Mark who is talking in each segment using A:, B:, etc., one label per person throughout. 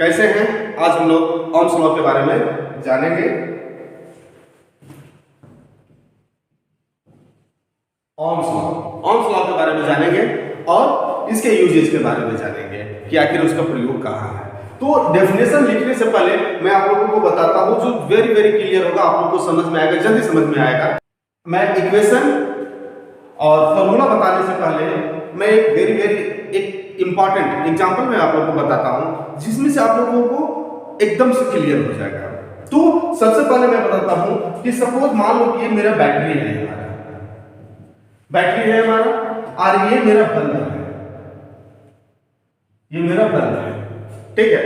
A: कैसे हैं? आज हम लोग ओम्स लॉ के बारे में जानेंगे। ओम्स लॉ के बारे में जानेंगे और इसके यूजेज के बारे में जानेंगे कि आखिर उसका प्रयोग कहाँ है। तो डेफिनेशन लिखने से पहले मैं आप लोगों को बताता हूँ जो वेरी वेरी क्लियर होगा, आप लोगों को समझ में आएगा, जल्दी समझ में आएगा। मैं इक्वेशन और फॉर्मूला बताने से पहले मैं एक वेरी वेरी एक इंपॉर्टेंट एग्जांपल मैं आप लोगों को बताता हूं जिसमें से आप लोगों को एकदम से क्लियर हो जाएगा। तो सबसे पहले मैं बताता हूं कि सपोज मान लो कि ये मेरा बैटरी है, हमारा और ये मेरा बल्ब है, ये मेरा बल्ब है, ठीक है।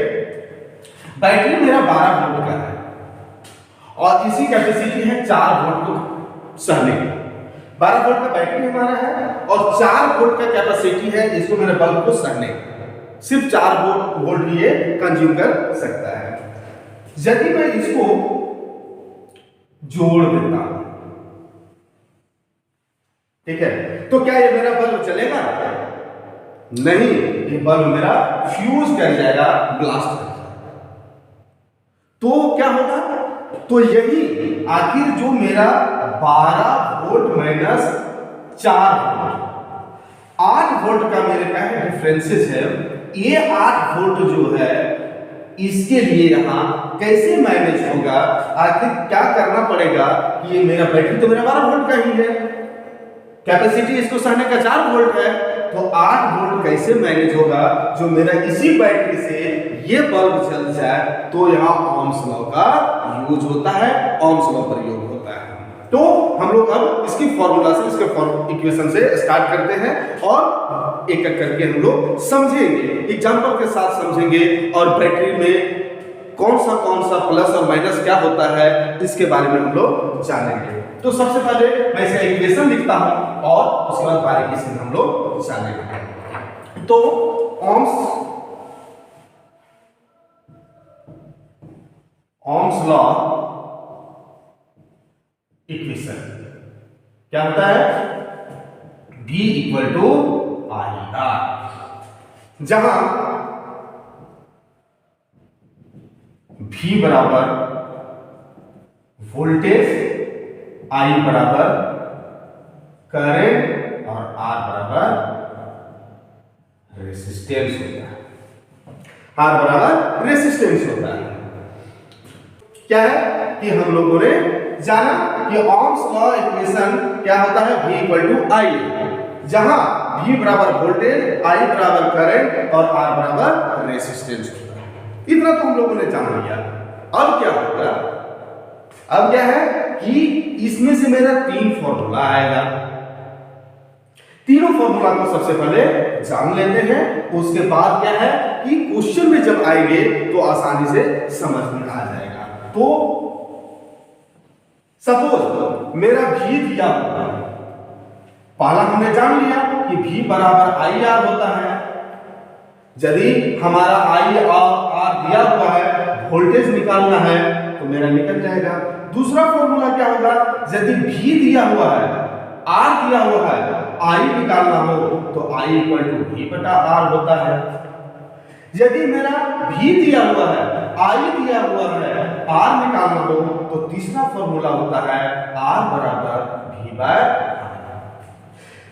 A: बैटरी मेरा 12 वोल्ट का है और इसी कैपेसिटी है 4 वोल्ट को सहने की। 12 वोल्ट का बैटरी हमारा है और 4 वोल्ट का कैपेसिटी है इसको मेरे बल्ब को सहने की। सिर्फ 4 वोल्ट ये कंज्यूम कर सकता है। यदि मैं इसको जोड़ देता हूं, ठीक है, तो क्या ये मेरा बल्ब चलेगा? नहीं, ये बल्ब मेरा फ्यूज कर जाएगा, ब्लास्ट कर जाएगा। तो क्या होगा? तो यही आखिर जो मेरा 12 वोल्ट माइनस 4 वोल्ट 8 वोल्ट का मेरे क्या है डिफरेंसेस है, ये 8 वोल्ट जो है इसके लिए यहां कैसे मैनेज होगा? आखिर क्या करना पड़ेगा कि ये मेरा बैटरी तो मेरा 12 वोल्ट का ही है, कैपेसिटी इसको सहने का 4 वोल्ट है, तो 8 वोल्ट कैसे मैनेज होगा जो मेरा इसी बैटरी से ये बल्ब जल जाए? तो यहाँ ओम्स लॉ का यूज होता है, ओम्स लॉ प्रयोग होता है। तो हम लोग अब इसकी फॉर्मूला से, इसके इक्वेशन से स्टार्ट करते हैं और एक एक करके हम लोग समझेंगे, एग्जांपल के साथ समझेंगे और बैटरी में कौन सा प्लस और माइनस क्या होता है इसके बारे में हम लोग जानेंगे। तो सबसे पहले मैं इसका इक्वेशन लिखता हूं और उसके बाद बारीकी से हम लोग जानेंगे। तो ओम्स लॉ इक्वेशन क्या होता है? V इक्वल टू IR, जहां V बराबर वोल्टेज, I बराबर करंट और R बराबर रेसिस्टेंस होता है। R बराबर रेसिस्टेंस होता है। क्या है कि हम लोगों ने जाना कि ओम्स लॉ इक्वेशन क्या होता है? V इक्वल टू I, जहां V बराबर वोल्टेज, I बराबर करंट और R बराबर रेसिस्टेंस होता है। इतना तो हम लोगों ने जान लिया। अब क्या होगा? अब क्या है कि इसमें से मेरा 3 फॉर्मूला आएगा। तीनों फॉर्मूला को सबसे पहले जान लेते हैं, उसके बाद क्या है कि क्वेश्चन में जब आएंगे तो आसानी से समझ में आ जाएगा। तो सपोज मेरा V दिया हुआ है, पहला हमने जान लिया कि V बराबर IR होता है। यदि हमारा IR दिया हुआ है, वोल्टेज निकालना है तो मेरा निकल जाएगा। दूसरा फॉर्मूला क्या होगा? यदि V दिया हुआ है, R दिया हुआ है, I निकालना हो तो I इक्वल टू V बटा R होता है। यदि मेरा V दिया हुआ है, I दिया हुआ है, R निकालना हो तो तीसरा फॉर्मूला होता है R बराबर V बाय R।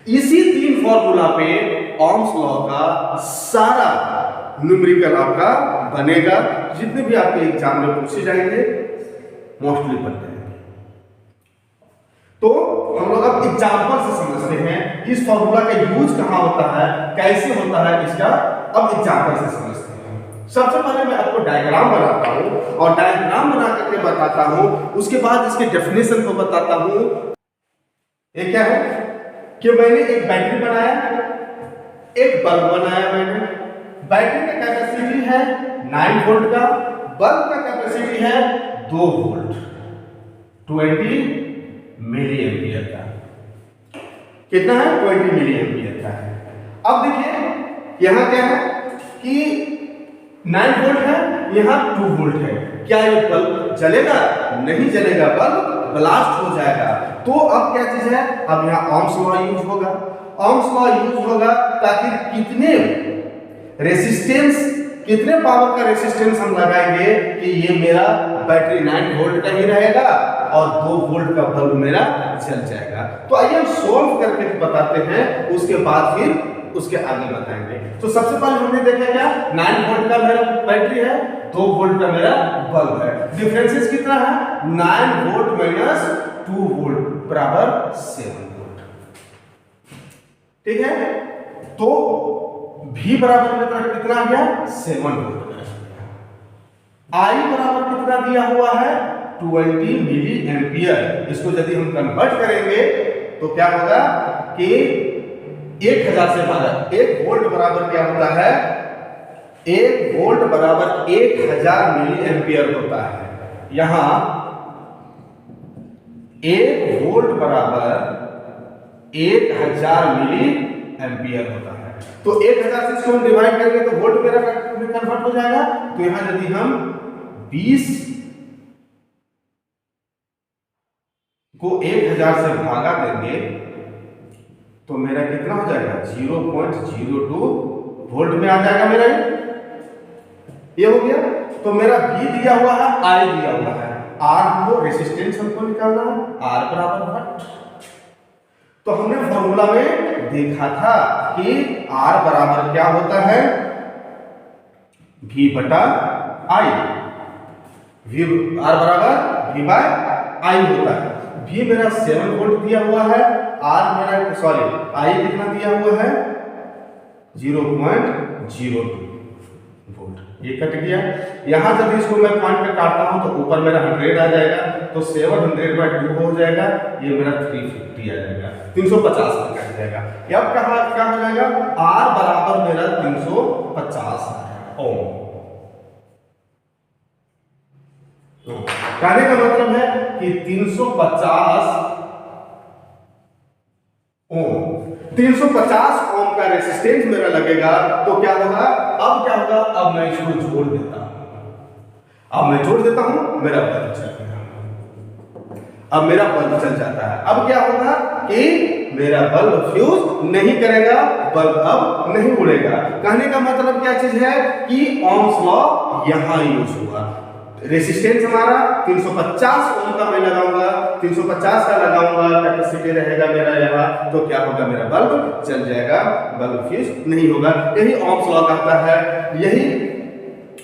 A: इसी 3 फॉर्मूला पे ओम्स लॉ का सारा न्यूमेरिकल आपका बनेगा, जितने भी आपके एग्जाम में पूछे जाएंगे मोस्टली बन जाएंगे। तो हम लोग अब एग्जांपल से समझते हैं कि इस फॉर्मूला का यूज कहां होता है, कैसे होता है, इसका अब एग्जांपल से समझते हैं। सबसे पहले मैं आपको डायग्राम बनाता हूं और डायग्राम बना करके बताता हूं, उसके बाद इसके डेफिनेशन को बताता हूं। ये क्या है कि मैंने एक बैटरी बनाया, एक बल्ब बनाया। मैंने बैटरी का कैपेसिटी है 9 वोल्ट का, बल्ब का कैपेसिटी है 2 वोल्ट 20 मिली एम्पियर का। कितना है? 20 मिली एम्पियर का है। अब देखिए यहां क्या है कि 9 वोल्ट है, यहां 2 वोल्ट है। क्या ये बल्ब जलेगा? नहीं जलेगा, बल्ब ब्लास्ट हो जाएगा। तो अब क्या चीज है? अब यहां ओम्स लॉ यूज होगा। ओम्स लॉ यूज होगा ताकि कितने रेसिस्टेंस कितने पावर का रेसिस्टेंस हम लगाएंगे कि ये मेरा बैटरी 9 वोल्ट का ही रहेगा और 2 वोल्ट का बल्ब मेरा जल जाएगा। तो आइए हम सॉल्व करके बताते हैं, उसके बाद फिर उसके आगे बताएंगे। तो सबसे पहले हमने देखा क्या, 9 वोल्ट का मेरा बैटरी है, 2 वोल्ट का मेरा बल्ब है। डिफरेंसेस कितना है, 9 वोल्ट माइनस 2 वोल्ट बराबर 7 वोल्ट। ठीक है, तो V बराबर में कितना आ गया, 7 वोल्ट। I बराबर कितना दिया हुआ है, 20 मिली एम्पियर। इसको यदि हम कन्वर्ट करेंगे तो क्या होगा कि 1000 से भागा, 1 वोल्ट बराबर क्या होता है, 1 वोल्ट बराबर 1000 मिली एम्पियर होता है। यहां 1 वोल्ट बराबर 1000 मिली एम्पियर होता है। तो 1000 से इसको हम डिवाइड करेंगे तो वोल्ट मेरा में कन्वर्ट हो जाएगा। तो यहां यदि हम 20 को 1000 से भागा देंगे तो मेरा कितना हो जाएगा, 0.02 वोल्ट में आ जाएगा मेरा। ये हो गया। तो मेरा V दिया हुआ है, I दिया हुआ है, R को रेसिस्टेंस हमको निकालना है, R बराबर वाट। तो हमने फॉर्मूला में देखा था कि R बराबर क्या होता है, V बटा I। R बराबर V बाय I होता है। V मेरा 7 वोल्ट दिया हुआ है, R मेरा I कितना दिया हुआ है, 0.02 वोल्ट। ये कट गया। यहां जब इसको मैं पॉइंट पे काटता हूं तो ऊपर मेरा 100 आ जाएगा, तो 700/2 हो जाएगा, ये मेरा 350 आ जाएगा, 350 में कट जाएगा। अब कहां क्या हो जाएगा, R बराबर मेरा 350 ओम। कहने का मतलब है कि 350 ओम, 350 ओम का रेसिस्टेंस मेरा लगेगा। तो क्या होगा, अब क्या होगा, अब मैं इसको जोड़ देता हूं, मेरा बल्ब चल गया। अब मेरा बल्ब चल जाता है। अब क्या होगा कि मेरा बल्ब फ्यूज नहीं करेगा, बल्ब अब नहीं उड़ेगा। कहने का मतलब क्या चीज है कि ओम्स लॉ यहां यूज हुआ। रेसिस्टेंस हमारा 350 ओम का मैं लगाऊंगा, 350 का लगाऊंगा, कैपेसिटी रहेगा मेरा यहाँ, तो क्या होगा, मेरा बल्ब चल जाएगा, बल्ब फ्यूज नहीं होगा। यही ओम्स लॉ कहता है, यही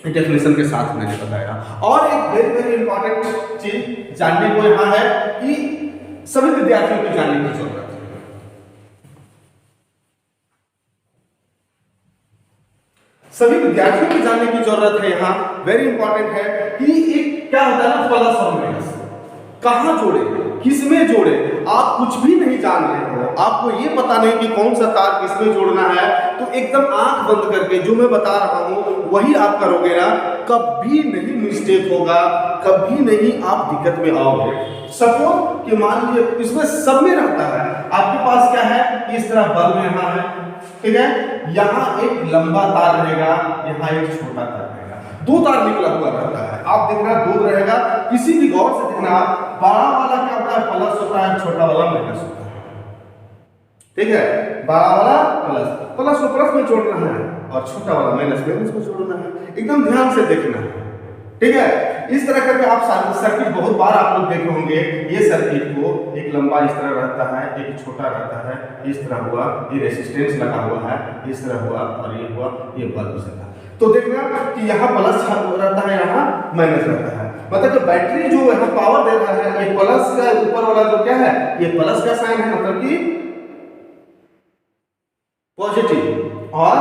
A: डेफिनेशन के साथ मैंने बताया। और एक वेरी वेरी इंपॉर्टेंट चीज जानने को यहाँ है कि सभी विद्यार्थियों को जानने की जरूरत है। सभी विद्यार्थियों को जानने की जरूरत है, यहाँ वेरी इंपॉर्टेंट है कि एक क्या होता है ना, प्लस और माइनस कहां जोड़े, किसमें जोड़े। आप कुछ भी नहीं जान रहे हो, आपको ये पता नहीं कि कौन सा तार किसमें जोड़ना है, तो एकदम आंख बंद करके जो मैं बता रहा हूं वही आप करोगे ना, कभी नहीं मिस्टेक होगा, कभी नहीं आप दिक्कत में आओगे। सपोज कि मान लीजिए इसमें सब में रहता है, आपके पास क्या है, इस तरह बल्ब यहाँ है, ठीक है, यहाँ एक लंबा तार रहेगा, यहाँ एक छोटा तार रहेगा, 2 तार निकला हुआ रहता है। आप देखना 2 रहेगा, किसी भी गौर से देखना, बड़ा वाला क्या होता है, प्लस होता है, छोटा वाला माइनस होता है। ठीक है, बड़ा वाला प्लस को प्लस में जोड़ना है और छोटा वाला माइनस को जोड़ना है। एकदम ध्यान से देखना है, ठीक है। इस तरह करके आप सर्किट बहुत बार आप लोग देखे होंगे। ये सर्किट को एक लंबा इस तरह रहता है, एक छोटा रहता है, इस तरह हुआ, ये रेसिस्टेंस लगा हुआ है, इस तरह हुआ, और ये हुआ, ये बल्ब चला। तो देखना कि यहाँ प्लस रहता है, यहाँ माइनस रहता है। मतलब कि बैटरी जो यहाँ पावर दे रहा है, ये प्लस का ऊपर वाला जो क्या है, ये प्लस का साइन है, मतलब कि पॉजिटिव, और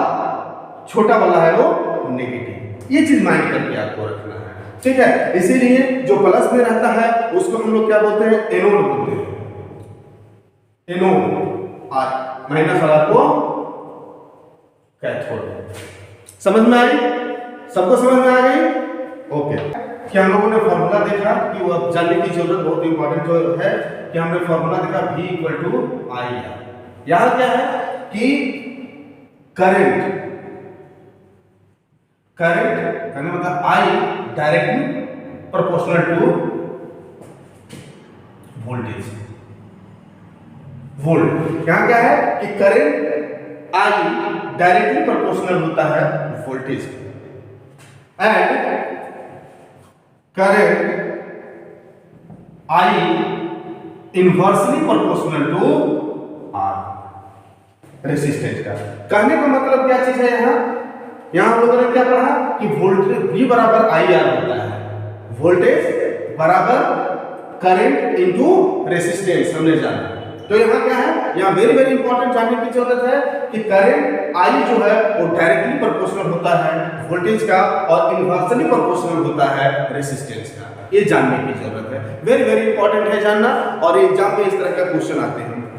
A: छोटा वाला है वो नेगेटिव। ये चीज माइंड करके आपको रखना है, ठीक है। इसीलिए जो प्लस में रहता है उसको हम लोग क्या बोलते हैं, एनोड बोलते हैं, एनोड, और माइनस वाला को कैथोड। समझ में आई, सबको समझ में आ गई, ओके। क्या हम लोगों ने फॉर्मूला देखा कि वो अब जानने की जरूरत बहुत इंपॉर्टेंट जो है कि हमने फॉर्मूला देखा V = I। यहां क्या है कि करंट करने मतलब I directly proportional to voltage, volt. यहां क्या है कि करंट I डायरेक्टली प्रोपोर्शनल होता है voltage. and current I inversely proportional to R, resistance का। कहने का मतलब क्या चीज है यहां हम लोगों ने क्या पढ़ा कि वोल्टेज V बराबर IR होता है, वोल्टेज बराबर करंट इनटू रेसिस्टेंस हमने जाना। तो यहाँ क्या है, यहाँ वेरी वेरी इंपॉर्टेंट जानने की जरूरत है कि करंट I जो है वो डायरेक्टली प्रोपोर्शनल होता है वोल्टेज का और इनवर्सली प्रोपोर्शनल होता है रेसिस्टेंस का। ये जानने की जरूरत है, वेरी वेरी इंपॉर्टेंट है जानना, और एग्जाम में इस तरह का क्वेश्चन आते हैं।